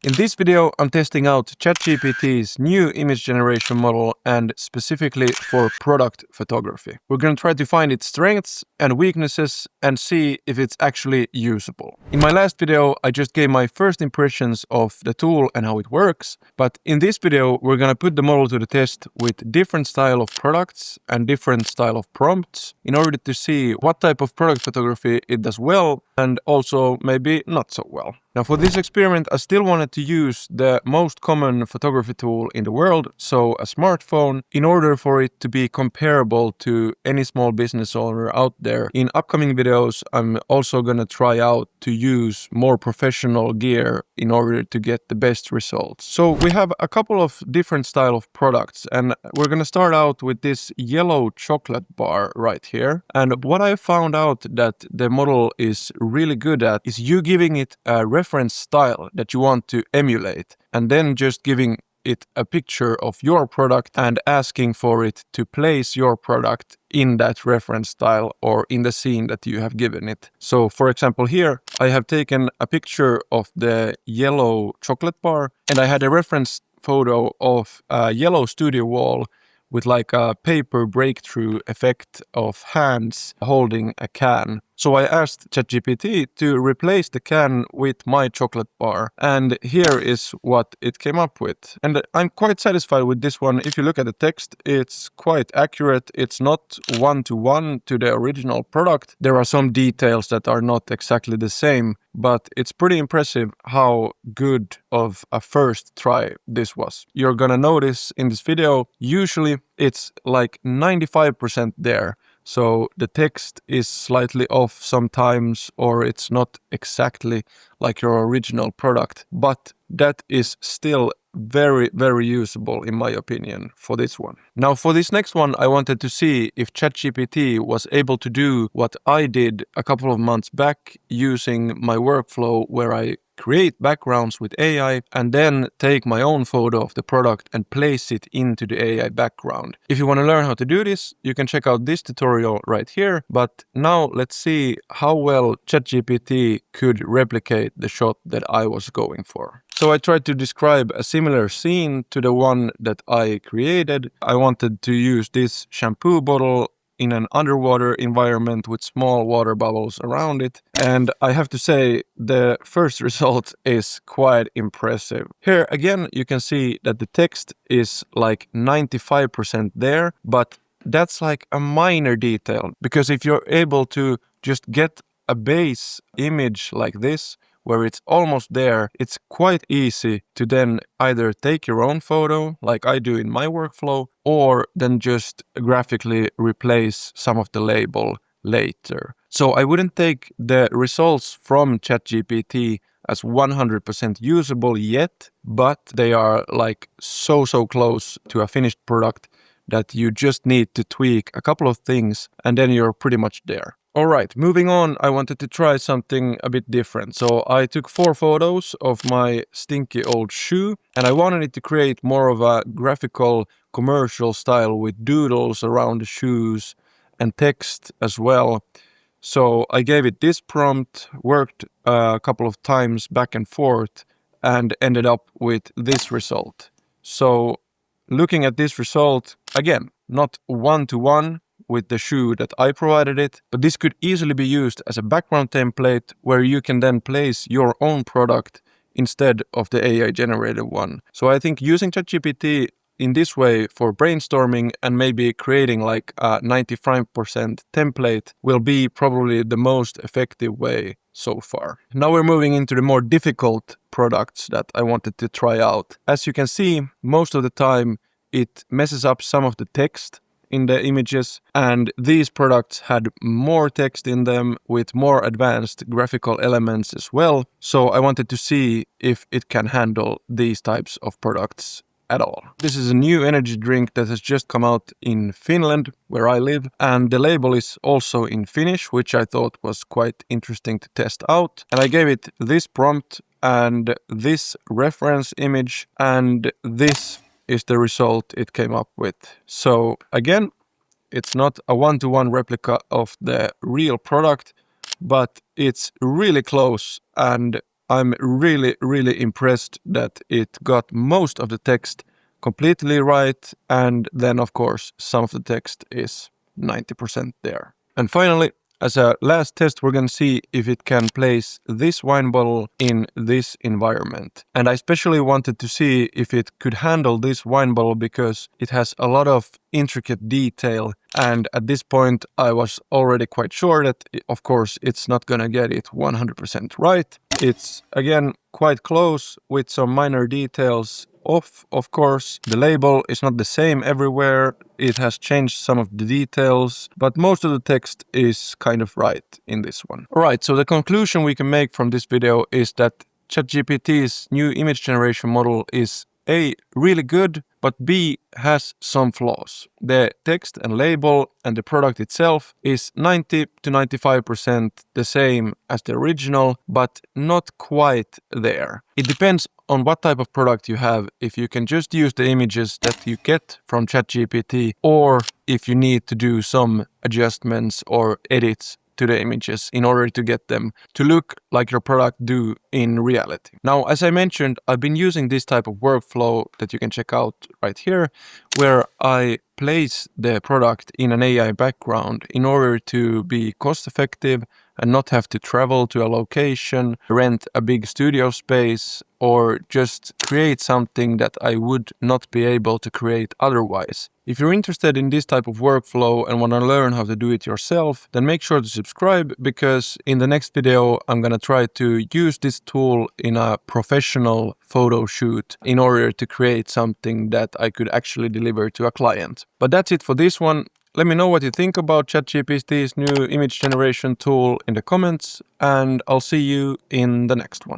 In this video, I'm testing out ChatGPT's new image generation model and specifically for product photography. We're going to try to find its strengths and weaknesses and see if it's actually usable. In my last video, I just gave my first impressions of the tool and how it works, but in this video, we're going to put the model to the test with different style of products and different style of prompts in order to see what type of product photography it does well and also maybe not so well. Now for this experiment, I still wanted to use the most common photography tool in the world, so a smartphone, in order for it to be comparable to any small business owner out there. In upcoming videos, I'm also gonna try out to use more professional gear in order to get the best results. So we have a couple of different style of products, and we're gonna start out with this yellow chocolate bar right here. And what I found out that the model is really good at is you giving it a reference style that you want to emulate and then just giving it a picture of your product and asking for it to place your product in that reference style or in the scene that you have given it. So for example here, I have taken a picture of the yellow chocolate bar and I had a reference photo of a yellow studio wall with like a paper breakthrough effect of hands holding a can. So I asked ChatGPT to replace the can with my chocolate bar, and here is what it came up with. And I'm quite satisfied with this one. If you look at the text, it's quite accurate. It's not one-to-one to the original product. There are some details that are not exactly the same, but it's pretty impressive how good of a first try this was. You're gonna notice in this video, usually it's like 95% there. So the text is slightly off sometimes, or it's not exactly like your original product, but that is still very, very usable in my opinion for this one. Now for this next one, I wanted to see if ChatGPT was able to do what I did a couple of months back using my workflow where I create backgrounds with AI and then take my own photo of the product and place it into the AI background. If you want to learn how to do this, you can check out this tutorial right here. But now let's see how well ChatGPT could replicate the shot that I was going for. So I tried to describe a similar scene to the one that I created. I wanted to use this shampoo bottle in an underwater environment with small water bubbles around it. And I have to say, the first result is quite impressive. Here again, you can see that the text is like 95% there, but that's like a minor detail, because if you're able to just get a base image like this, where it's almost there, it's quite easy to then either take your own photo, like I do in my workflow, or then just graphically replace some of the label later. So I wouldn't take the results from ChatGPT as 100% usable yet, but they are like so close to a finished product that you just need to tweak a couple of things and then you're pretty much there. Alright, moving on, I wanted to try something a bit different. So I took 4 photos of my stinky old shoe and I wanted it to create more of a graphical commercial style with doodles around the shoes and text as well. So I gave it this prompt, worked a couple of times back and forth and ended up with this result. So looking at this result, again, not one-to-one with the shoe that I provided it, but this could easily be used as a background template where you can then place your own product instead of the AI generated one. So I think using ChatGPT in this way for brainstorming and maybe creating like a 95% template will be probably the most effective way so far. Now we're moving into the more difficult products that I wanted to try out. As you can see, most of the time it messes up some of the text in the images, and these products had more text in them with more advanced graphical elements as well. So I wanted to see if it can handle these types of products at all. This is a new energy drink that has just come out in Finland, where I live, and the label is also in Finnish, which I thought was quite interesting to test out. And I gave it this prompt and this reference image, and this is the result it came up with. So again, it's not a one-to-one replica of the real product, but it's really close and I'm really impressed that it got most of the text completely right, and then of course some of the text is 90% there. And finally, as a last test, we're gonna see if it can place this wine bottle in this environment. And I especially wanted to see if it could handle this wine bottle because it has a lot of intricate detail. And at this point, I was already quite sure that, of course, it's not gonna get it 100% right. It's, again, quite close with some minor details off, of course. The label is not the same everywhere. It has changed some of the details, but most of the text is kind of right in this one. Alright, so the conclusion we can make from this video is that ChatGPT's new image generation model is A, really good, but B, has some flaws. The text and label and the product itself is 90 to 95% the same as the original, but not quite there. It depends on what type of product you have, if you can just use the images that you get from ChatGPT, or if you need to do some adjustments or edits to the images in order to get them to look like your product do in reality. Now, as I mentioned, I've been using this type of workflow that you can check out right here, where I place the product in an AI background in order to be cost effective and not have to travel to a location, rent a big studio space, or just create something that I would not be able to create otherwise. If you're interested in this type of workflow and want to learn how to do it yourself, then make sure to subscribe, because in the next video I'm gonna try to use this tool in a professional photo shoot in order to create something that I could actually deliver to a client. But that's it for this one. Let me know what you think about ChatGPT's new image generation tool in the comments, and I'll see you in the next one.